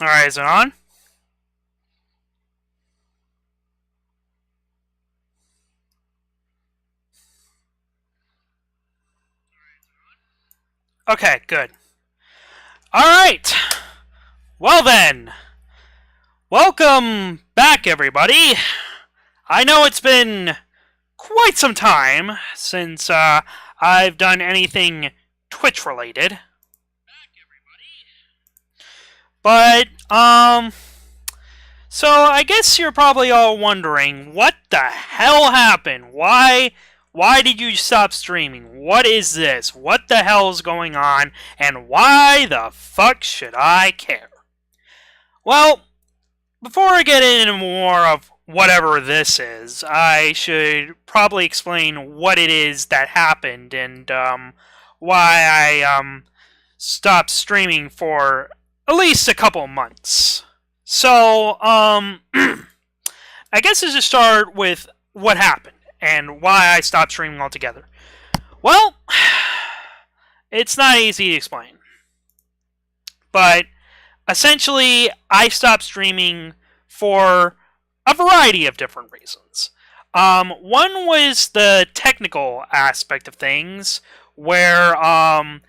Alright, is it on? Okay, good. Alright. Well then. Welcome back, everybody. I know it's been quite some time since I've done anything Twitch related. But, so I guess you're probably all wondering, what the hell happened? Why did you stop streaming? What is this? What the hell's going on? And why the fuck should I care? Well, before I get into more of whatever this is, I should probably explain what it is that happened and why I stopped streaming for at least a couple months. So, I guess I should start with what happened and why I stopped streaming altogether. Well, it's not easy to explain. But essentially, I stopped streaming for a variety of different reasons. One was the technical aspect of things, where I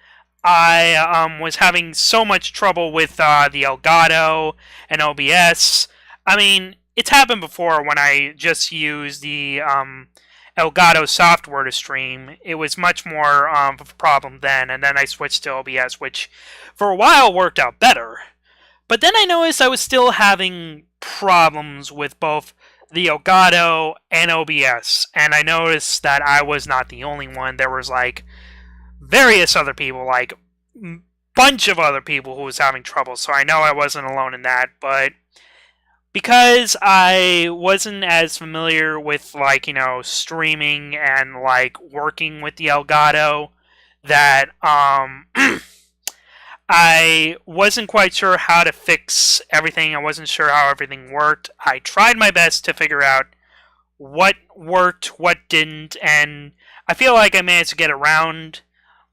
was having so much trouble with the Elgato and OBS. I mean, it's happened before when I just used the Elgato software to stream. It was much more of a problem then, and then I switched to OBS, which for a while worked out better. But then I noticed I was still having problems with both the Elgato and OBS, and I noticed that I was not the only one. There was like various other people, like bunch of other people who was having trouble. So I know I wasn't alone in that, but because I wasn't as familiar with like, streaming and like working with the Elgato, that I wasn't quite sure how to fix everything. I wasn't sure how everything worked. I tried my best to figure out what worked, what didn't, and I feel like I managed to get around.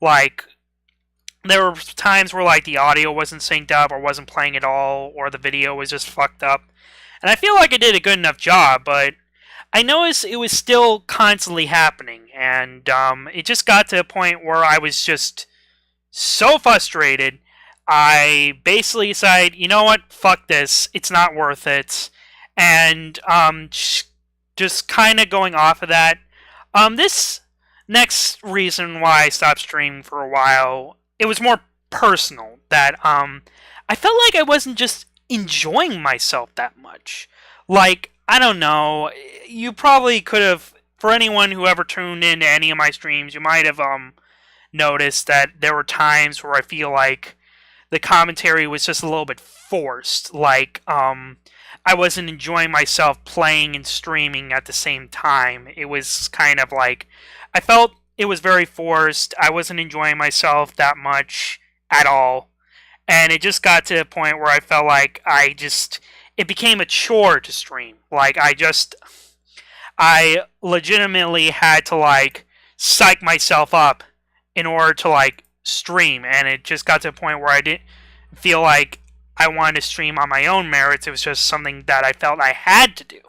Like, there were times where like the audio wasn't synced up or wasn't playing at all, or the video was just fucked up. And I feel like I did a good enough job, but I noticed it was still constantly happening, and it just got to a point where I was just so frustrated. I basically decided, you know what, fuck this, it's not worth it, and just kind of going off of that. This next reason why I stopped streaming for a while, it was more personal. That I felt like I wasn't just enjoying myself that much. Like, I don't know, you probably could have, for anyone who ever tuned into any of my streams, you might have noticed that there were times where I feel like the commentary was just a little bit forced. Like, I wasn't enjoying myself playing and streaming at the same time. It was kind of like, I felt it was very forced. I wasn't enjoying myself that much at all. And it just got to a point where I felt like it became a chore to stream. Like, I legitimately had to, like, psych myself up in order to, like, stream. And it just got to a point where I didn't feel like I wanted to stream on my own merits. It was just something that I felt I had to do.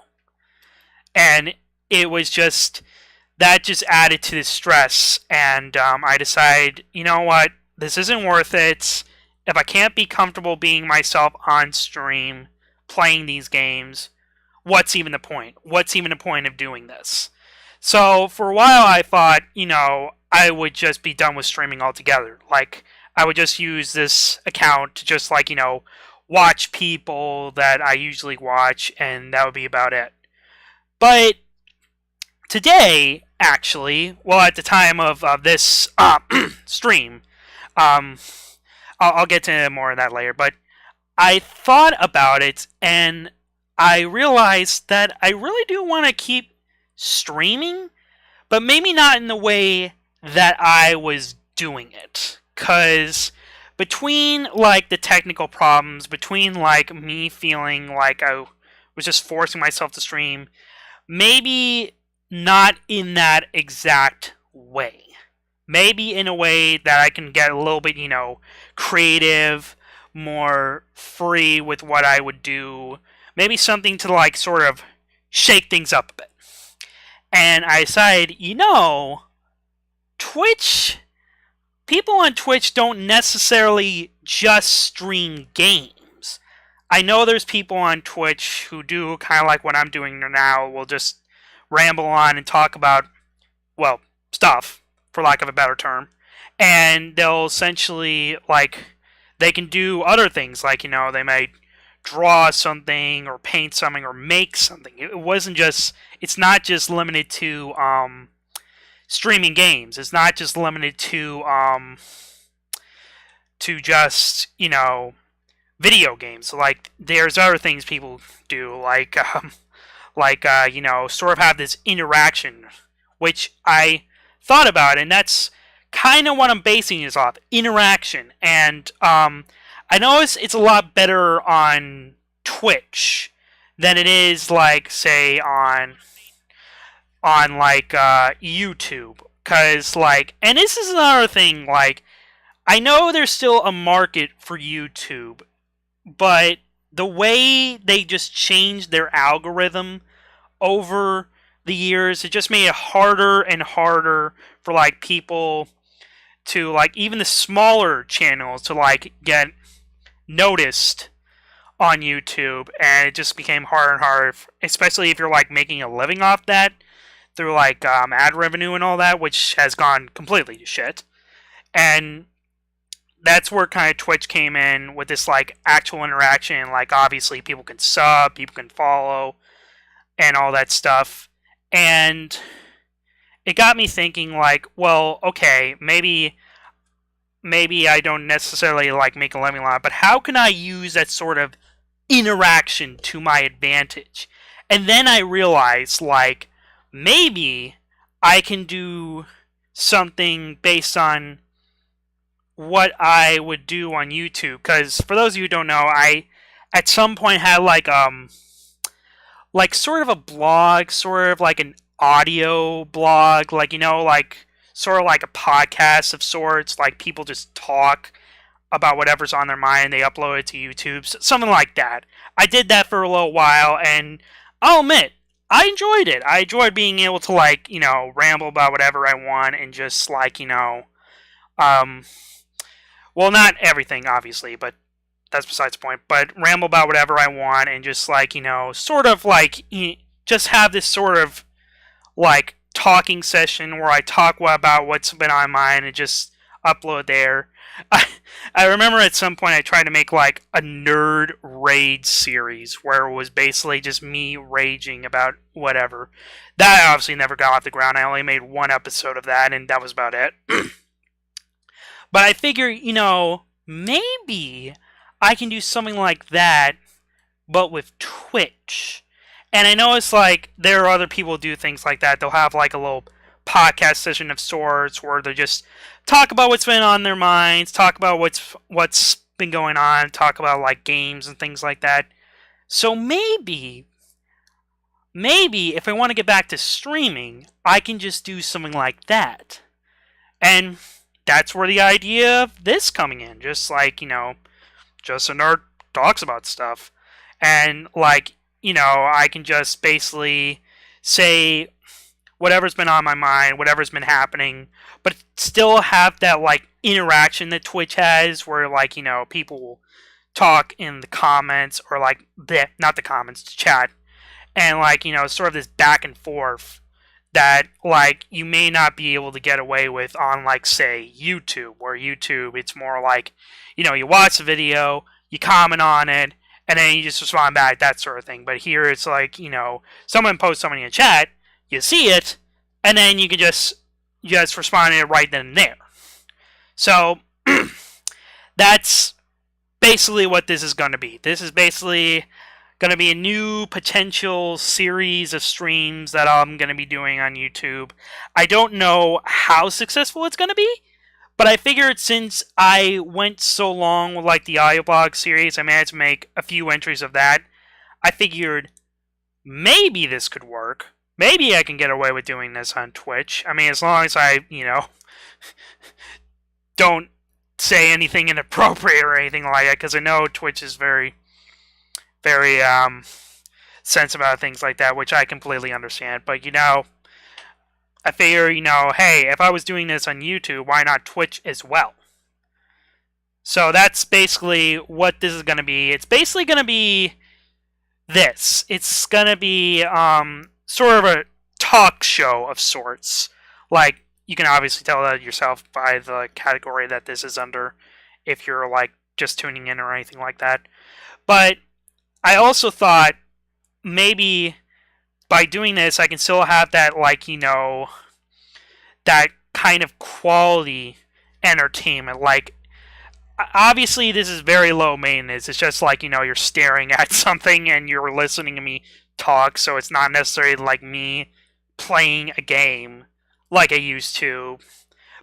And it was just, that just added to the stress. And I decided, you know what, this isn't worth it. If I can't be comfortable being myself on stream, playing these games, what's even the point? What's even the point of doing this? So for a while I thought, I would just be done with streaming altogether. Like, I would just use this account to just, like, watch people that I usually watch, and that would be about it. But today, actually, well, at the time of this stream, um, I'll get to more of that later, but I thought about it, and I realized that I really do want to keep streaming, but maybe not in the way that I was doing it. Because between, like, the technical problems, between, like, me feeling like I was just forcing myself to stream, maybe not in that exact way. Maybe in a way that I can get a little bit, creative, more free with what I would do. Maybe something to like sort of shake things up a bit. And I decided, Twitch, people on Twitch don't necessarily just stream games. I know there's people on Twitch who do kind of like what I'm doing now, will just ramble on and talk about, well, stuff, for lack of a better term. And they'll essentially, like, they can do other things, like, they might draw something or paint something or make something. It's not just limited to streaming games. It's not just limited to just, video games. Like, there's other things people do, sort of have this interaction, which I thought about, and that's kind of what I'm basing this off, interaction. And I notice it's a lot better on Twitch than it is, like, say, on YouTube. Because, like, and this is another thing, like, I know there's still a market for YouTube, but the way they just changed their algorithm over the years, it just made it harder and harder for, like, people to, like, even the smaller channels to, like, get noticed on YouTube, and it just became harder and harder, especially if you're, like, making a living off that through, like, ad revenue and all that, which has gone completely to shit. And that's where kind of Twitch came in with this, like, actual interaction. Like, obviously people can sub, people can follow, and all that stuff. And it got me thinking, like, well, okay, maybe I don't necessarily, like, make a living on it, but how can I use that sort of interaction to my advantage? And then I realized, like, maybe I can do something based on what I would do on YouTube. Because for those of you who don't know, I at some point had like sort of a blog, sort of like an audio blog, like, like sort of like a podcast of sorts. Like, people just talk about whatever's on their mind, they upload it to YouTube, something like that. I did that for a little while, and I'll admit, I enjoyed it. I enjoyed being able to, like, ramble about whatever I want, and just, like, well, not everything, obviously, but that's besides the point, but ramble about whatever I want, and just, like, sort of, like, just have this sort of, like, talking session where I talk about what's been on my mind and just upload there. I remember at some point I tried to make, like, a nerd raid series where it was basically just me raging about whatever. That obviously never got off the ground. I only made one episode of that, and that was about it. But I figure, maybe I can do something like that, but with Twitch. And I know it's like there are other people who do things like that. They'll have, like, a little podcast session of sorts where they just talk about what's been on their minds, talk about what's been going on, talk about, like, games and things like that. So maybe if I want to get back to streaming, I can just do something like that. And that's where the idea of this coming in. Just, like, just a nerd talks about stuff. And, like, I can just basically say whatever's been on my mind, whatever's been happening, but still have that, like, interaction that Twitch has, where, like, people will talk in the comments, or, like, not the comments, chat, and, like, sort of this back and forth that, like, you may not be able to get away with on, like, say, YouTube, where YouTube, it's more like, you watch the video, you comment on it, and then you just respond back, that sort of thing. But here it's like, someone posts something in chat, you see it, and then you can just respond to it right then and there. So, that's basically what this is going to be. This is basically going to be a new potential series of streams that I'm going to be doing on YouTube. I don't know how successful it's going to be, but I figured since I went so long with, like, the audioblog series, I managed to make a few entries of that. I figured maybe this could work. Maybe I can get away with doing this on Twitch. I mean, as long as I, don't say anything inappropriate or anything like that, because I know Twitch is very, very sensitive about things like that, which I completely understand. But I figure, hey, if I was doing this on YouTube, why not Twitch as well? So that's basically what this is going to be. It's basically going to be this. It's going to be sort of a talk show of sorts. Like, you can obviously tell that yourself by the category that this is under, if you're like just tuning in or anything like that. But I also thought maybe by doing this, I can still have that, like, that kind of quality entertainment. Like, obviously, this is very low maintenance. It's just like, you're staring at something and you're listening to me talk, so it's not necessarily like me playing a game like I used to.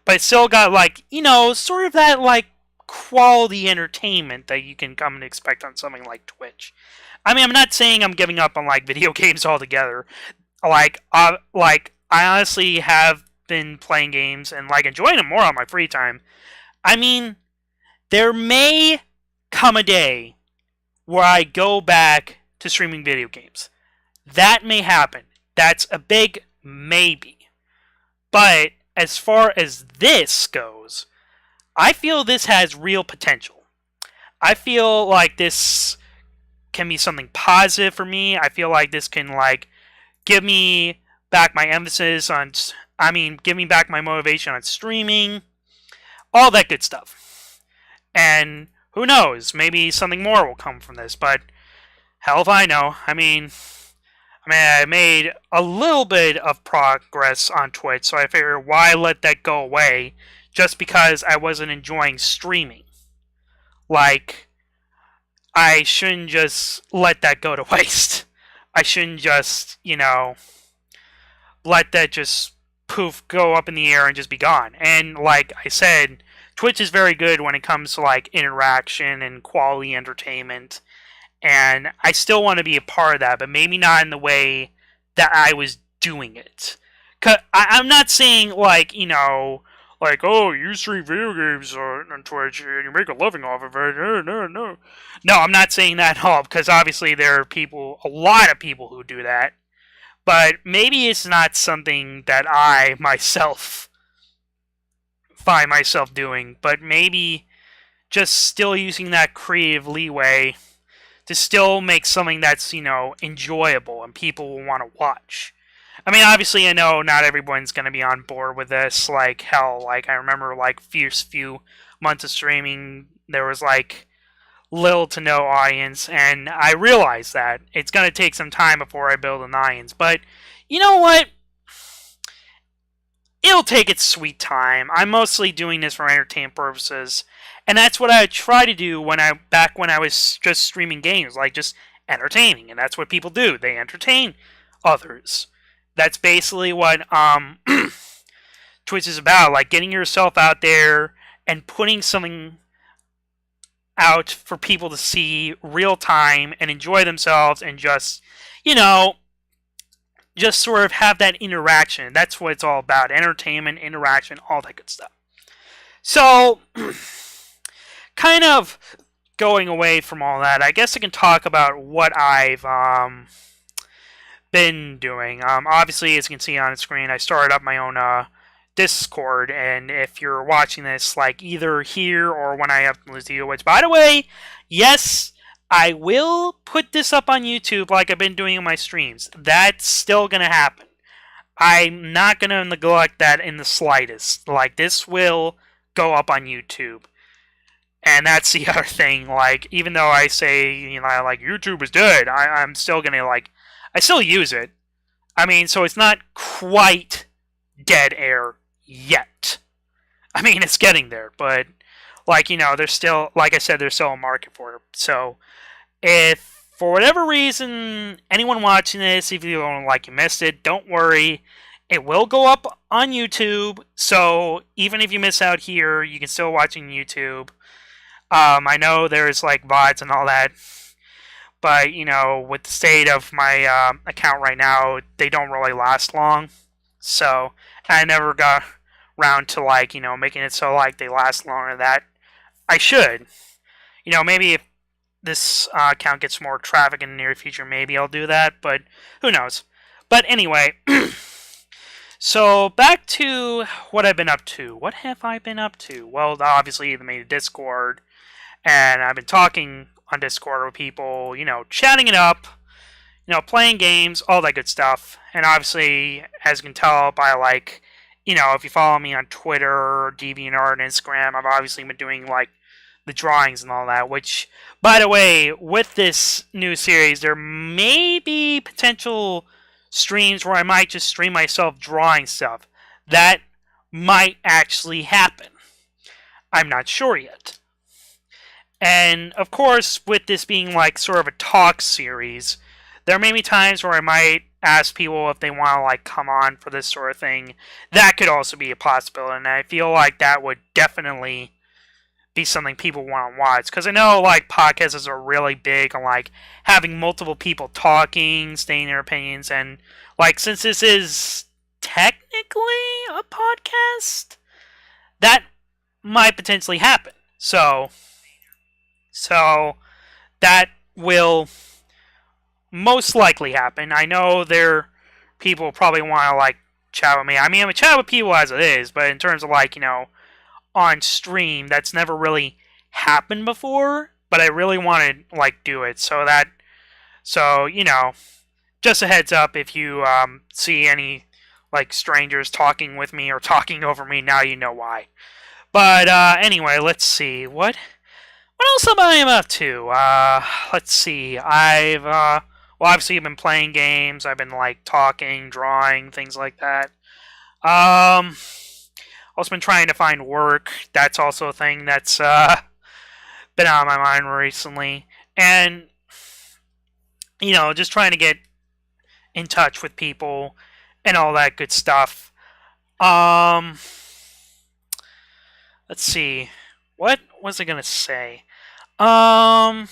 But it's still got, like, sort of that, like, quality entertainment that you can come and expect on something like Twitch. I mean, I'm not saying I'm giving up on, like, video games altogether. Like, I honestly have been playing games and, like, enjoying them more on my free time. I mean, there may come a day where I go back to streaming video games. That may happen. That's a big maybe. But as far as this goes, I feel this has real potential. I feel like this can be something positive for me. I feel like this can, like, give me back my emphasis on, give me back my motivation on streaming, all that good stuff. And who knows, maybe something more will come from this, but hell if I know. I made a little bit of progress on Twitch, so I figured why let that go away just because I wasn't enjoying streaming. Like, I shouldn't just let that go to waste. I shouldn't just, let that just poof, go up in the air and just be gone. And like I said, Twitch is very good when it comes to, like, interaction and quality entertainment. And I still want to be a part of that, but maybe not in the way that I was doing it. Cause I'm not saying, like, like, oh, you stream video games on Twitch and you make a living off of it. No. No, I'm not saying that at all, because obviously there are a lot of people who do that. But maybe it's not something that I myself find myself doing, but maybe just still using that creative leeway to still make something that's, enjoyable and people will want to watch. I mean, obviously, I know not everyone's going to be on board with this. Like, hell, like, I remember, like, first few months of streaming, there was, like, little to no audience, and I realized that. It's going to take some time before I build an audience, but you know what? It'll take its sweet time. I'm mostly doing this for entertainment purposes, and that's what I try to do back when I was just streaming games, like, just entertaining, and that's what people do. They entertain others. That's basically what Twitch is about, like, getting yourself out there and putting something out for people to see real time and enjoy themselves and just, just sort of have that interaction. That's what it's all about. Entertainment, interaction, all that good stuff. So, kind of going away from all that, I guess I can talk about what I've been doing. Obviously, as you can see on the screen, I started up my own Discord, and if you're watching this, like, either here or when I upload this video, which, by the way, yes, I will put this up on YouTube like I've been doing in my streams. That's still gonna happen. I'm not gonna neglect that in the slightest. Like, this will go up on YouTube. And that's the other thing, like, even though I say, like, YouTube is dead, I'm still gonna, like, I still use it. I mean, so it's not quite dead air yet. I mean, it's getting there, but, like, there's still, like I said, there's still a market for it. So, if, for whatever reason, anyone watching this, if you don't, like, you missed it, don't worry. It will go up on YouTube, so even if you miss out here, you can still watch on YouTube. I know there's, like, VODs and all that, but, with the state of my account right now, they don't really last long. So, I never got around to, like, making it so, like, they last longer than that. I should. Maybe if this account gets more traffic in the near future, maybe I'll do that, but who knows. But anyway, so back to what I've been up to. What have I been up to? Well, obviously, they made a Discord, and I've been talking on Discord with people, chatting it up, playing games, all that good stuff. And obviously, as you can tell by if you follow me on Twitter or DeviantArt and Instagram, I've obviously been doing the drawings and all that. Which, by the way, with this new series, there may be potential streams where I might just stream myself drawing stuff. That might actually happen. I'm not sure yet. And of course, with this being sort of a talk series, there may be times where I might ask people if they want to come on for this sort of thing. That could also be a possibility, and I feel like that would definitely be something people want to watch. Because I know podcasts are really big on having multiple people talking, stating their opinions, and since this is technically a podcast, that might potentially happen. So that will most likely happen. I know people probably want to chat with me. I mean, I'm a chat with people as it is, but in terms of on stream, that's never really happened before. But I really want to do it so just a heads up if you see any strangers talking with me or talking over me. Now you know why. But anyway, let's see what else am I up to? Let's see. I've obviously been playing games. I've been talking, drawing, things like that. Also been trying to find work. That's also a thing that's been on my mind recently, and just trying to get in touch with people and all that good stuff. Let's see. What was I gonna say? Let's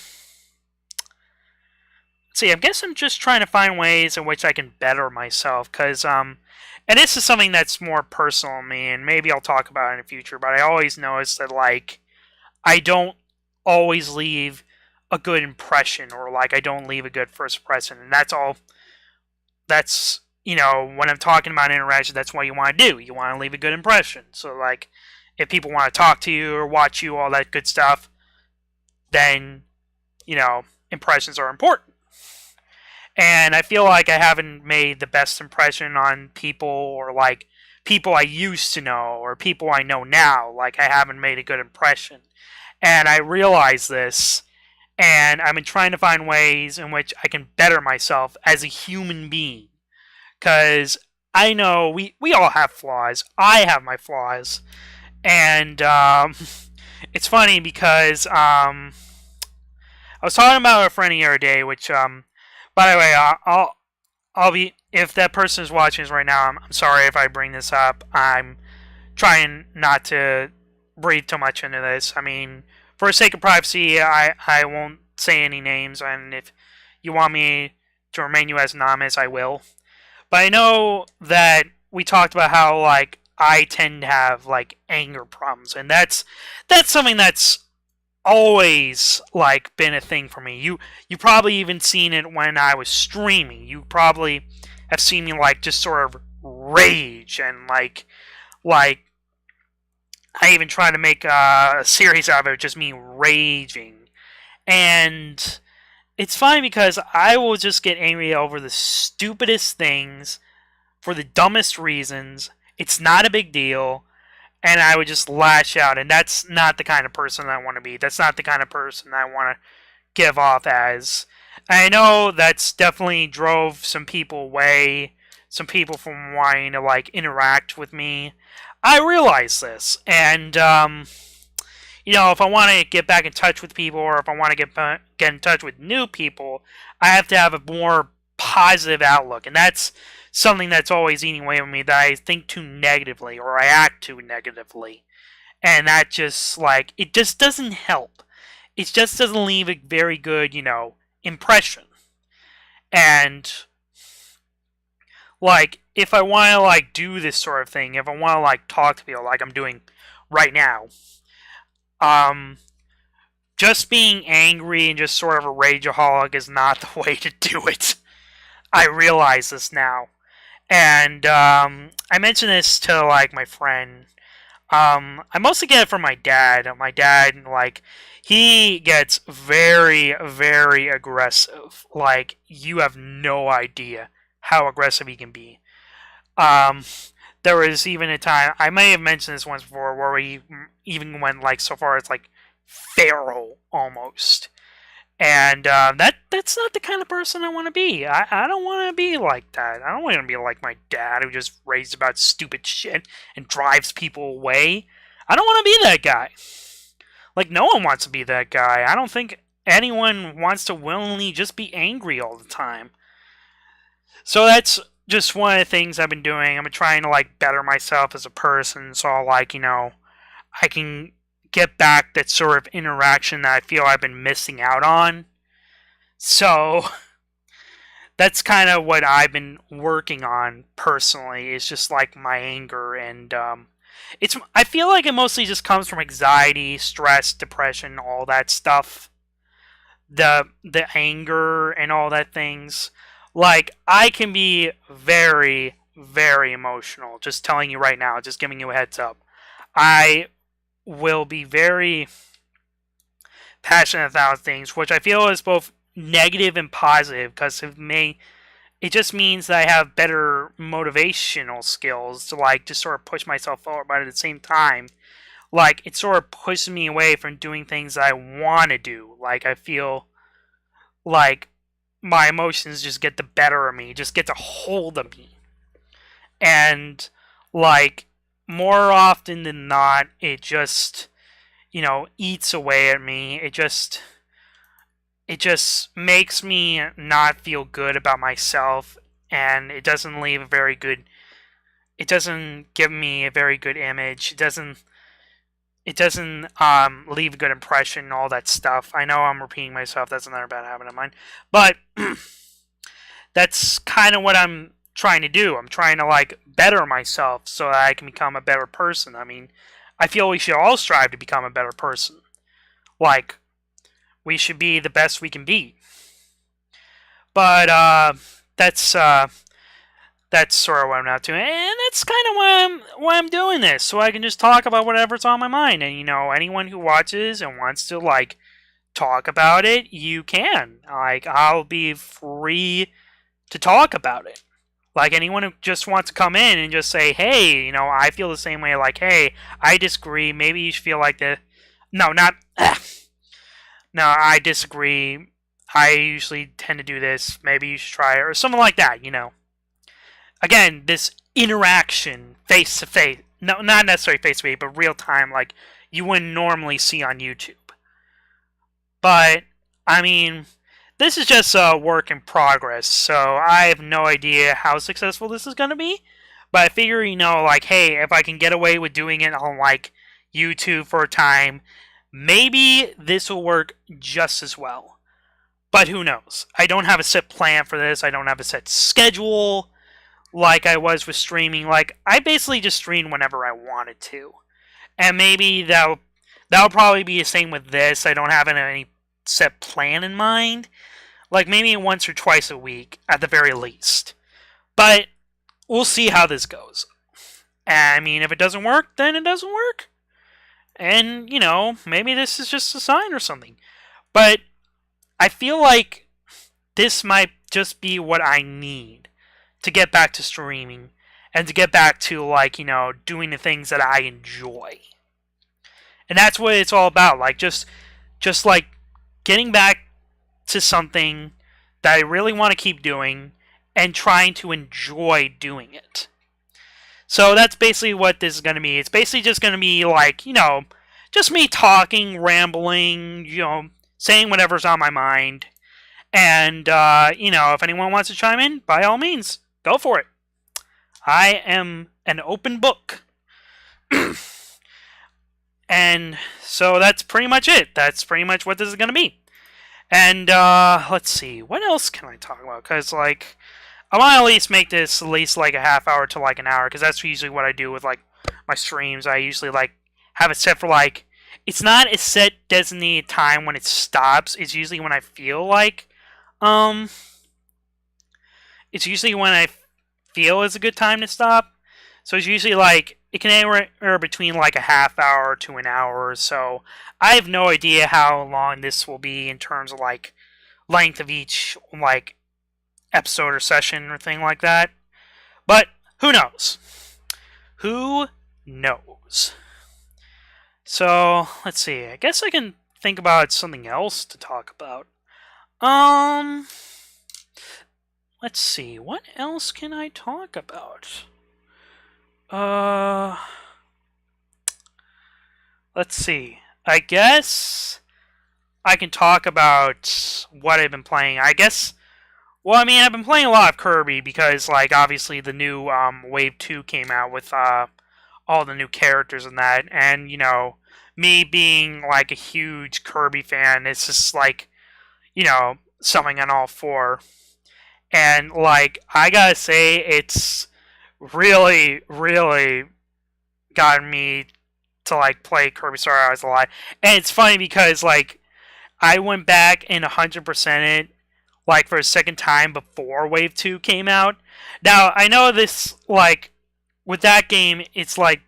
see. I guess I'm just trying to find ways in which I can better myself, because and this is something that's more personal to me, and maybe I'll talk about it in the future. But I always notice that I don't always leave a good impression, or I don't leave a good first impression, and that's all. That's when I'm talking about interaction, that's what you want to do. You want to leave a good impression. So if people want to talk to you or watch you, all that good stuff, then impressions are important. And I feel like I haven't made the best impression on people, or people I used to know or people I know now. I haven't made a good impression. And I realize this, and I've been trying to find ways in which I can better myself as a human being. Because I know we all have flaws. I have my flaws. And it's funny because I was talking about a friend the other day, which by the way, I'll be, if that person is watching this right now, I'm sorry if I bring this up. I'm trying not to breathe too much into this. I mean, for the sake of privacy, I won't say any names, and if you want me to remain you as anonymous, I will. But I know that we talked about how I tend to have anger problems, and that's something that's always been a thing for me. You probably even seen it when I was streaming. You probably have seen me just sort of rage, and I even tried to make a series out of it, just me raging. And it's funny because I will just get angry over the stupidest things for the dumbest reasons. It's not a big deal, and I would just lash out, and that's not the kind of person I want to be. That's not the kind of person I want to give off as. I know that's definitely drove some people away, some people from wanting to interact with me. I realize this, and if I want to get back in touch with people, or if I want to get in touch with new people, I have to have a more positive outlook, and that's something that's always eating away with me, that I think too negatively, or I act too negatively, and that just it just doesn't help. It just doesn't leave a very good impression. And if I want to do this sort of thing, if I want to talk to people like I'm doing right now, just being angry and just sort of a rageaholic is not the way to do it. I realize this now. And I mentioned this to like my friend. I mostly get it from my dad. My dad, like, he gets very, very aggressive. Like, you have no idea how aggressive he can be. Um, there was even a time, I may have mentioned this once before, where we even went like so far as like feral almost. And that's not the kind of person I want to be. I don't want to be like that. I don't want to be like my dad who just raves about stupid shit and drives people away. I don't want to be that guy. Like, no one wants to be that guy. I don't think anyone wants to willingly just be angry all the time. So that's just one of the things I've been doing. I've been trying to, like, better myself as a person so, like, I can get back that sort of interaction that I feel I've been missing out on. So that's kind of what I've been working on personally. Is just like my anger, and it's. I feel like it mostly just comes from anxiety, stress, depression, all that stuff. The anger and all that things. Like, I can be very, very emotional. Just telling you right now, just giving you a heads up. I will be very passionate about things, which I feel is both negative and positive because it just means that I have better motivational skills to like just sort of push myself forward, but at the same time, like, it sort of pushes me away from doing things I want to do. Like, I feel like my emotions just get the better of me, just get the hold of me. And like, more often than not, it just, eats away at me. It just makes me not feel good about myself, and it doesn't leave a very good. It doesn't give me a very good image. It doesn't leave a good impression. All that stuff. I know I'm repeating myself. That's another bad habit of mine, but that's kind of what I'm trying to do. I'm trying to like better myself so that I can become a better person. I mean, I feel we should all strive to become a better person. Like, we should be the best we can be. But that's that's sort of what I'm up to, and that's kind of why I'm doing this, so I can just talk about whatever's on my mind. And anyone who watches and wants to like talk about it, you can. Like, I'll be free to talk about it. Like, anyone who just wants to come in and just say, hey, I feel the same way. Like, hey, I disagree. Maybe you should feel like this. No, not. No, I disagree. I usually tend to do this. Maybe you should try it, or something like that. Again, this interaction face to face. No, not necessarily face to face, but real time, like you wouldn't normally see on YouTube. But I mean, this is just a work in progress, so I have no idea how successful this is going to be. But I figure, like, hey, if I can get away with doing it on, like, YouTube for a time, maybe this will work just as well. But who knows? I don't have a set plan for this. I don't have a set schedule like I was with streaming. Like, I basically just stream whenever I wanted to. And maybe that'll probably be the same with this. I don't have any set plan in mind. Like, maybe once or twice a week, at the very least. But we'll see how this goes. I mean, if it doesn't work, then it doesn't work. And, maybe this is just a sign or something. But I feel like this might just be what I need to get back to streaming. And to get back to, like, doing the things that I enjoy. And that's what it's all about. Like, just like, getting back to something that I really want to keep doing and trying to enjoy doing it. So that's basically what this is going to be. It's basically just going to be like, just me talking, rambling, saying whatever's on my mind. And, if anyone wants to chime in, by all means, go for it. I am an open book. And so that's pretty much it. That's pretty much what this is going to be. And let's see, what else can I talk about? Because, like, I want to at least make this at least like a half hour to like an hour, because that's usually what I do with like my streams. I usually like have it set for like it's not a set designated time when it stops. It's usually when I feel like um it's usually when I feel is a good time to stop. So it's usually like it can anywhere between like a half hour to an hour or so. I have no idea how long this will be in terms of like length of each like episode or session or thing like that. But who knows? Who knows? So let's see. I guess I can think about something else to talk about. Um, let's see. What else can I talk about? Uh, let's see. I guess I can talk about what I've been playing. I guess. Well, I mean, I've been playing a lot of Kirby because, like, obviously the new Wave 2 came out with all the new characters and that, and me being like a huge Kirby fan, it's just like something on all four. And like I gotta say, it's really, really gotten me to like play Kirby Star Allies a lot. And it's funny because like I went back and 100% it like for a second time before Wave 2 came out. Now I know this like with that game, it's like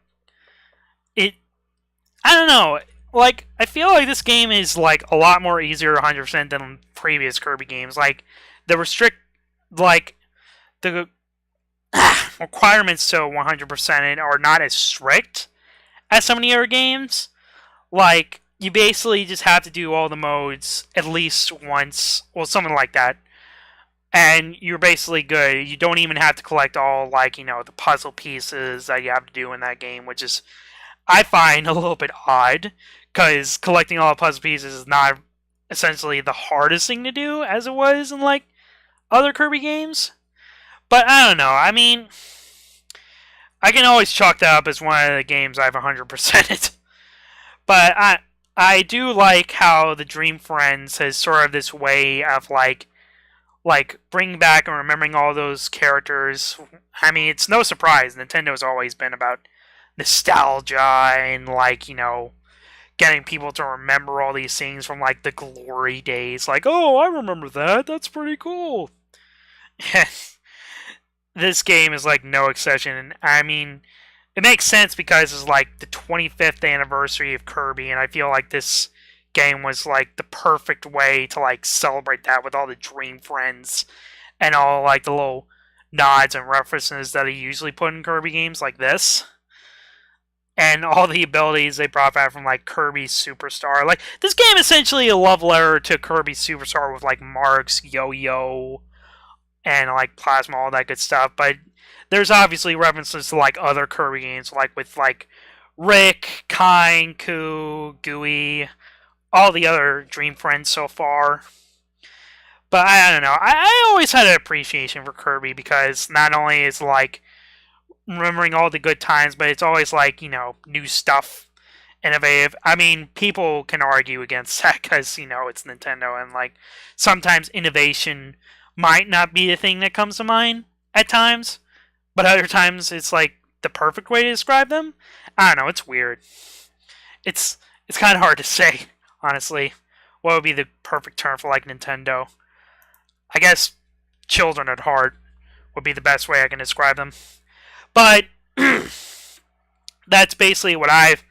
it. I don't know. Like I feel like this game is like a lot more easier 100% than previous Kirby games. Like the restrict like the requirements to 100% are not as strict as some of the other games. Like you basically just have to do all the modes at least once, well, something like that, and you're basically good. You don't even have to collect all like the puzzle pieces that you have to do in that game, which is I find a little bit odd because collecting all the puzzle pieces is not essentially the hardest thing to do as it was in like other Kirby games. But I don't know. I mean, I can always chalk that up as one of the games I've 100%ed. But I do like how the Dream Friends has sort of this way of like bringing back and remembering all those characters. I mean, it's no surprise Nintendo's always been about nostalgia and like getting people to remember all these things from like the glory days. Like, oh, I remember that. That's pretty cool. This game is like no exception. And I mean, it makes sense because it's like the 25th anniversary of Kirby, and I feel like this game was like the perfect way to like celebrate that with all the Dream Friends and all like the little nods and references that they usually put in Kirby games like this. And all the abilities they brought back from like Kirby Superstar. Like this game essentially a love letter to Kirby Superstar with like Marks, Yo-Yo, and like Plasma, all that good stuff. But there's obviously references to like other Kirby games, like with like Rick, Kine, Koo, Gooey, all the other Dream Friends so far. But I don't know. I always had an appreciation for Kirby because not only is like remembering all the good times, but it's always like new stuff, innovative. I mean, people can argue against that because it's Nintendo, and like sometimes innovation might not be the thing that comes to mind at times, but other times it's like the perfect way to describe them. I don't know. It's weird. It's kind of hard to say, honestly. What would be the perfect term for like Nintendo? I guess children at heart would be the best way I can describe them. But that's basically what I've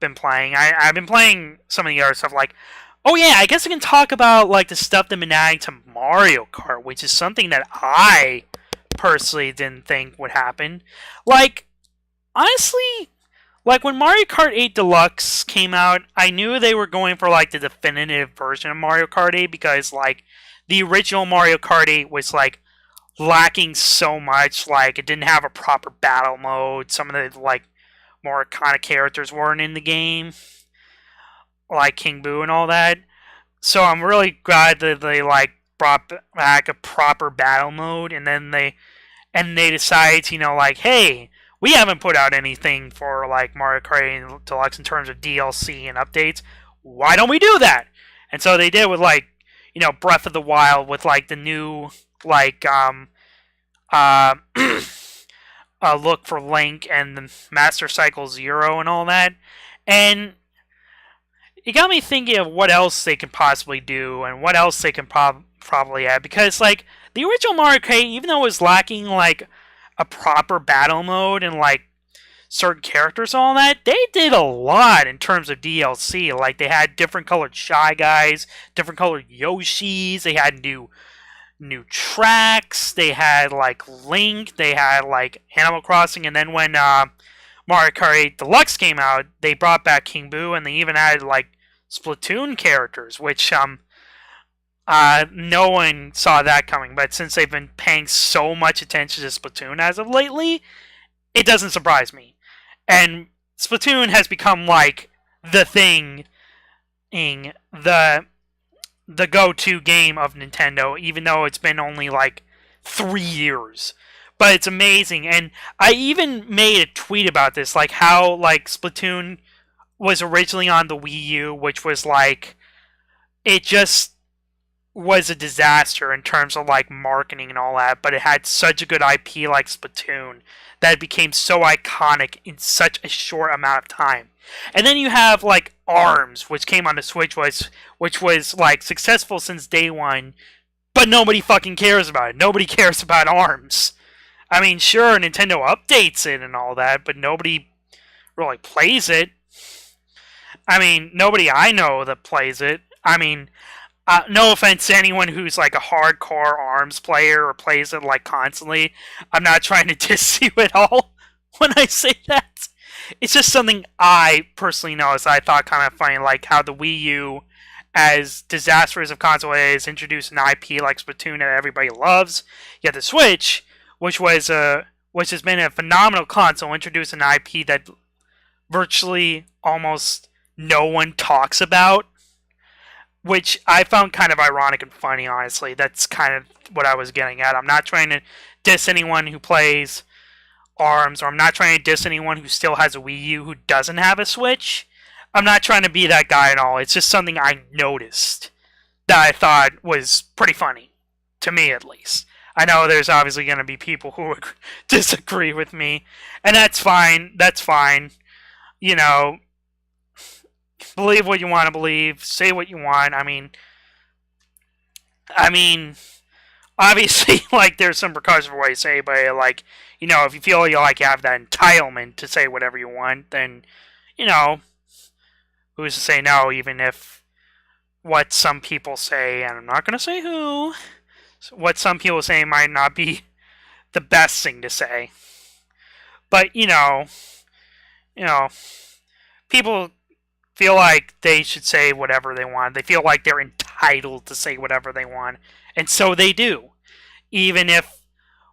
been playing. I've been playing some of the other stuff like, oh yeah, I guess I can talk about like the stuff they've been adding to Mario Kart, which is something that I personally didn't think would happen. Like, honestly, like when Mario Kart 8 Deluxe came out, I knew they were going for like the definitive version of Mario Kart 8 because like the original Mario Kart 8 was like lacking so much. Like it didn't have a proper battle mode. Some of the like more iconic characters weren't in the game, like King Boo and all that. So I'm really glad that they like brought back a proper battle mode, and then they decided to like, hey, we haven't put out anything for like Mario Kart Deluxe in terms of DLC and updates. Why don't we do that? And so they did with like Breath of the Wild with like the new like uh, look for Link and the Master Cycle Zero and all that. And it got me thinking of what else they could possibly do and what else they can probably add. Because, like, the original Mario Kart, even though it was lacking, like, a proper battle mode and, like, certain characters and all that, they did a lot in terms of DLC. Like, they had different colored Shy Guys, different colored Yoshis, they had new tracks, they had, like, Link, they had, like, Animal Crossing, and then when, Mario Kart 8 Deluxe came out, they brought back King Boo, and they even added, like, Splatoon characters, which, no one saw that coming. But since they've been paying so much attention to Splatoon as of lately, it doesn't surprise me. And Splatoon has become, like, the thing, the go-to game of Nintendo, even though it's been only, like, 3 years. But it's amazing, and I even made a tweet about this, like how like Splatoon was originally on the Wii U, which was like it just was a disaster in terms of like marketing and all that, but it had such a good IP like Splatoon that it became so iconic in such a short amount of time. And then you have like ARMS, which came on the Switch, which was like successful since day one, but nobody fucking cares about it. Nobody cares about ARMS. I mean, sure, Nintendo updates it and all that, but nobody really plays it. I mean, nobody I know that plays it. I mean, no offense to anyone who's like a hardcore ARMS player or plays it like constantly. I'm not trying to diss you at all when I say that. It's just something I personally noticed. I thought kind of funny, like how the Wii U, as disastrous of console is, introduced an IP like Splatoon that everybody loves. Yet the Switch, which has been a phenomenal console, introduced an IP that virtually almost no one talks about, which I found kind of ironic and funny, honestly. That's kind of what I was getting at. I'm not trying to diss anyone who plays ARMS, or I'm not trying to diss anyone who still has a Wii U who doesn't have a Switch. I'm not trying to be that guy at all. It's just something I noticed that I thought was pretty funny, to me at least. I know there's obviously going to be people who disagree with me, and that's fine. That's fine. You know, believe what you want to believe. Say what you want. I mean, obviously, like there's some precautions for what you say, but like, if you feel you like you have that entitlement to say whatever you want, then, you know, who's to say no? Even if what some people say, and I'm not going to say who, what some people say might not be the best thing to say. But, people feel like they should say whatever they want. They feel like they're entitled to say whatever they want. And so they do. Even if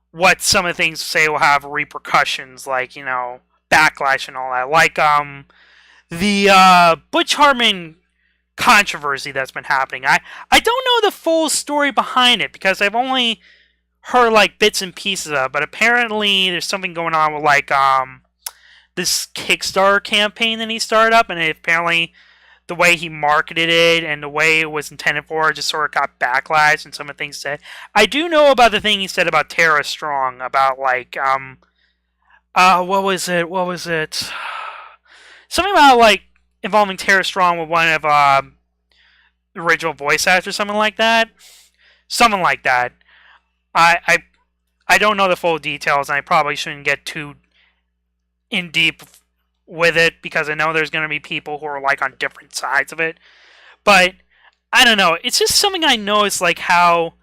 what some of the things say will have repercussions, like, backlash and all that. Like, the Butch Hartman controversy that's been happening. I don't know the full story behind it because I've only heard like bits and pieces of it, but apparently there's something going on with like this Kickstarter campaign that he started up, and apparently the way he marketed it and the way it was intended for just sort of got backlash, and some of the things said. I do know about the thing he said about Tara Strong, about like what was it? Something about like involving Tara Strong with one of the original voice actors, something like that. Something like that. I don't know the full details, and I probably shouldn't get too in deep with it because I know there's going to be people who are like on different sides of it. But I don't know. It's just something I noticed, like how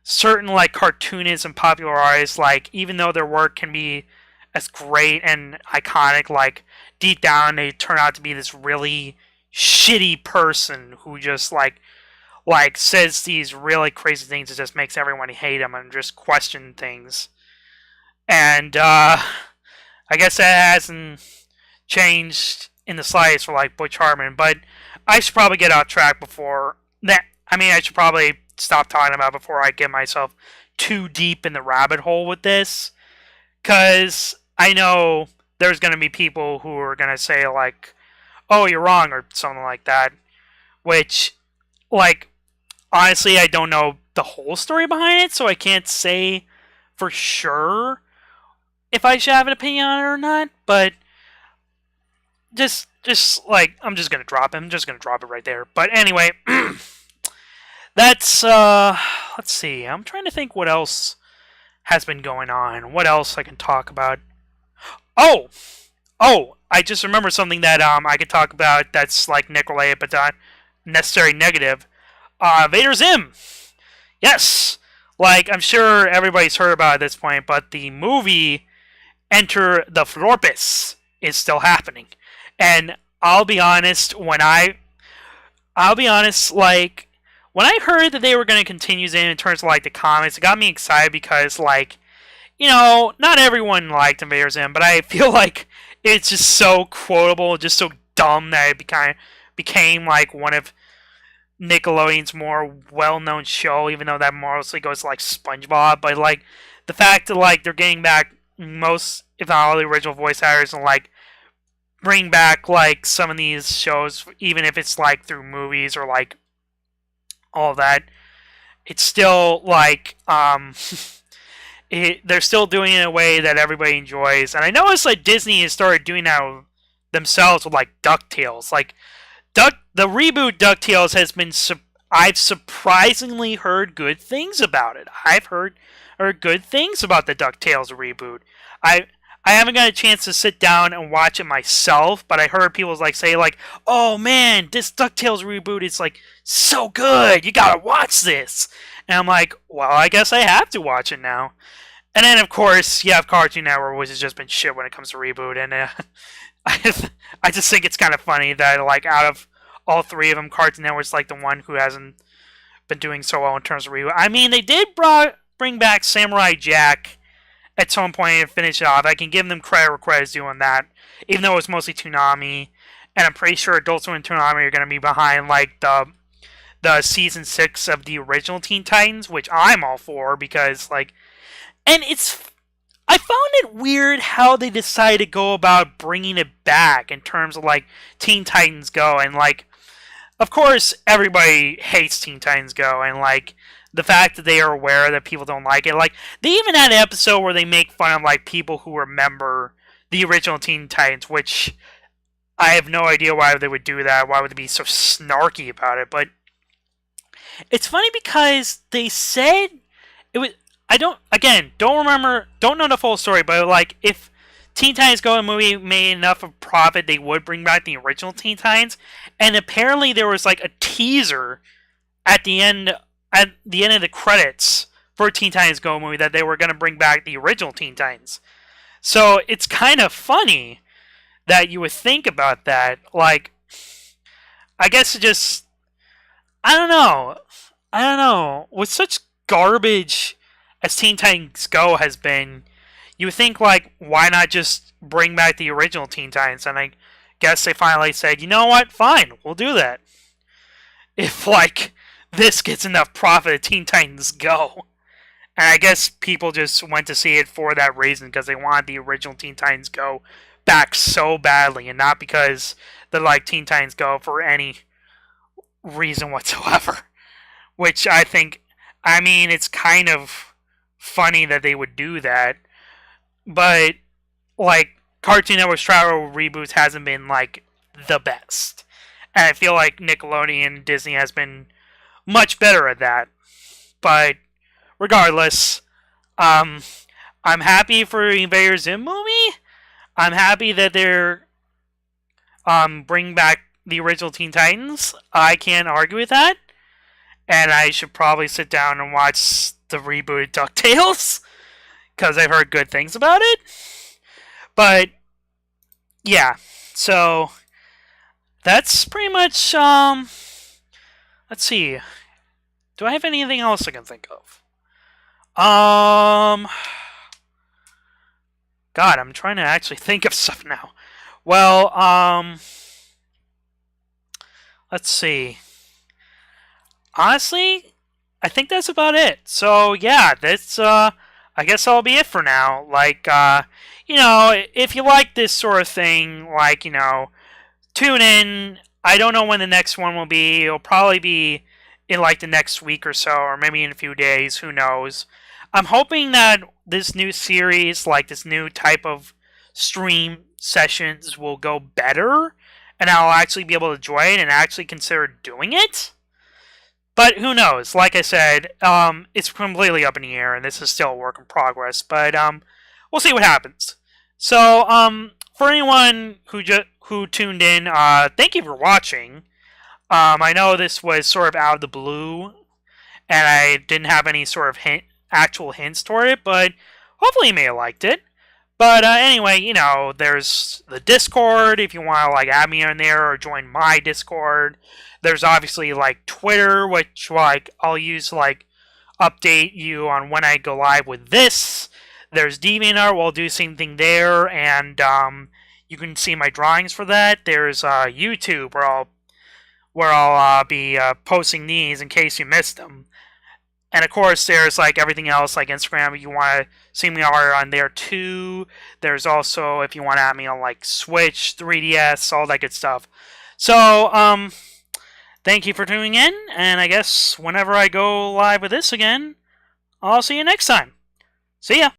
certain like cartoonists and popular artists, like even though their work can be as great and iconic, like deep down they turn out to be this really shitty person who just like says these really crazy things that just makes everyone hate him and just question things. And I guess that hasn't changed in the slightest for like Butch Hartman, but I should probably get off track before that. I mean, I should probably stop talking about it before I get myself too deep in the rabbit hole with this, because I know there's going to be people who are going to say like, oh, you're wrong, or something like that, which, like, honestly, I don't know the whole story behind it, so I can't say for sure if I should have an opinion on it or not, but just just like I'm just gonna drop it. I'm just gonna drop it right there. But anyway, that's let's see. I'm trying to think what else has been going on. What else I can talk about? Oh, I just remembered something that I could talk about. That's like Nicolay, but not necessarily negative. Vader Zim. Yes. Like I'm sure everybody's heard about it at this point, but the movie Enter the Florpus is still happening. And I'll be honest, like when I heard that they were going to continue in terms of like the comics, it got me excited because like not everyone liked Invader Zim, but I feel like it's just so quotable, just so dumb that it became like one of Nickelodeon's more well-known show, even though that mostly goes to, like SpongeBob. But like the fact that like they're getting back most, if not all, the original voice actors and like bring back like some of these shows, even if it's like through movies or like all that, it's still like they're still doing it in a way that everybody enjoys. And I noticed like Disney has started doing that themselves with like DuckTales. Like the reboot DuckTales has been I've surprisingly heard good things about it. I've heard good things about the DuckTales reboot. I I haven't got a chance to sit down and watch it myself, but I heard people like say like, "Oh man, this DuckTales reboot is like so good. You gotta watch this." And I'm like, "Well, I guess I have to watch it now." And then of course you have Cartoon Network, which has just been shit when it comes to reboot. And I just think it's kind of funny that like out of all three of them, Cartoon Network's like the one who hasn't been doing so well in terms of reboot. I mean, they did bring back Samurai Jack at some point and finish it off. I can give them credit where credit's due on that, even though it was mostly Toonami. And I'm pretty sure Adult Swim and Toonami are going to be behind like the season 6 of the original Teen Titans, which I'm all for because like, and I found it weird how they decided to go about bringing it back in terms of like Teen Titans Go, and like, of course everybody hates Teen Titans Go, and like the fact that they are aware that people don't like it. Like they even had an episode where they make fun of like people who remember the original Teen Titans, which I have no idea why they would do that. Why would they be so snarky about it? But it's funny because they said it was. Don't know the full story, but like if Teen Titans Go the movie made enough of profit, they would bring back the original Teen Titans. And apparently there was like a teaser at the end of the credits for Teen Titans Go movie that they were going to bring back the original Teen Titans. So it's kind of funny that you would think about that. Like, I guess it just, I don't know. With such garbage as Teen Titans Go has been, you would think like, why not just bring back the original Teen Titans? And I guess they finally said, you know what? Fine, we'll do that. If like this gets enough profit at Teen Titans Go. And I guess people just went to see it for that reason, because they wanted the original Teen Titans Go back so badly, and not because they like Teen Titans Go for any reason whatsoever. Which I think, I mean, it's kind of funny that they would do that, but like Cartoon Network's travel reboots hasn't been like the best, and I feel like Nickelodeon, Disney has been much better at that. But regardless, I'm happy for the Invader Zim movie. I'm happy that they're bringing back the original Teen Titans. I can't argue with that, and I should probably sit down and watch the rebooted DuckTales because I've heard good things about it. But yeah, so that's pretty much. Let's see. Do I have anything else I can think of? God, I'm trying to actually think of stuff now. Well, let's see. Honestly, I think that's about it. So yeah, that's I guess that'll be it for now. Like if you like this sort of thing, like tune in. I don't know when the next one will be. It'll probably be in like the next week or so, or maybe in a few days. Who knows? I'm hoping that this new series, like this new type of stream sessions, will go better and I'll actually be able to join and actually consider doing it. But who knows? Like I said, it's completely up in the air, and this is still a work in progress. But we'll see what happens. So, for anyone who tuned in, thank you for watching. I know this was sort of out of the blue, and I didn't have any sort of actual hints toward it, but hopefully you may have liked it. But anyway, there's the Discord if you want to add me in there or join my Discord. There's obviously Twitter, which I'll use to update you on when I go live with this. There's DeviantArt, we'll do the same thing there, and you can see my drawings for that. There's YouTube where I'll be posting these in case you missed them. And of course, there's everything else, Instagram. If you want to see me on there too. There's also if you want to add me on Switch, 3DS, all that good stuff. So, thank you for tuning in, and I guess whenever I go live with this again, I'll see you next time. See ya.